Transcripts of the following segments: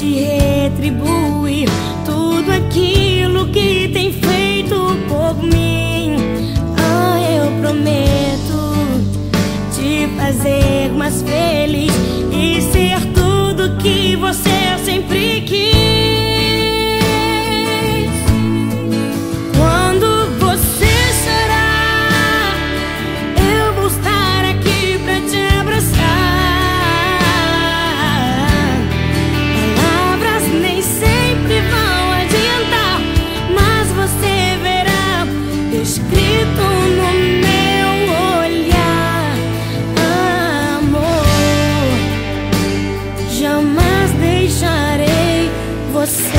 te retribuir tudo aquilo que tem feito por mim. Ah, eu prometo te fazer mais feliz e ser tudo que você sempre quis. Quando você chorar, eu vou estar aqui pra te abraçar. Palavras nem sempre vão adiantar, mas você verá escrito no meu olhar: amor, jamais deixarei você.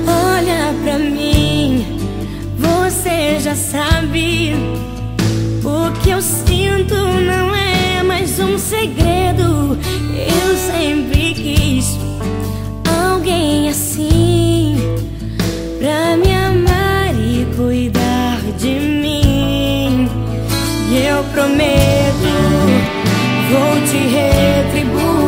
Olha pra mim, você já sabe. O que eu sinto não é mais um segredo. Eu sempre quis alguém assim pra me amar e cuidar de mim. E eu prometo, vou te retribuir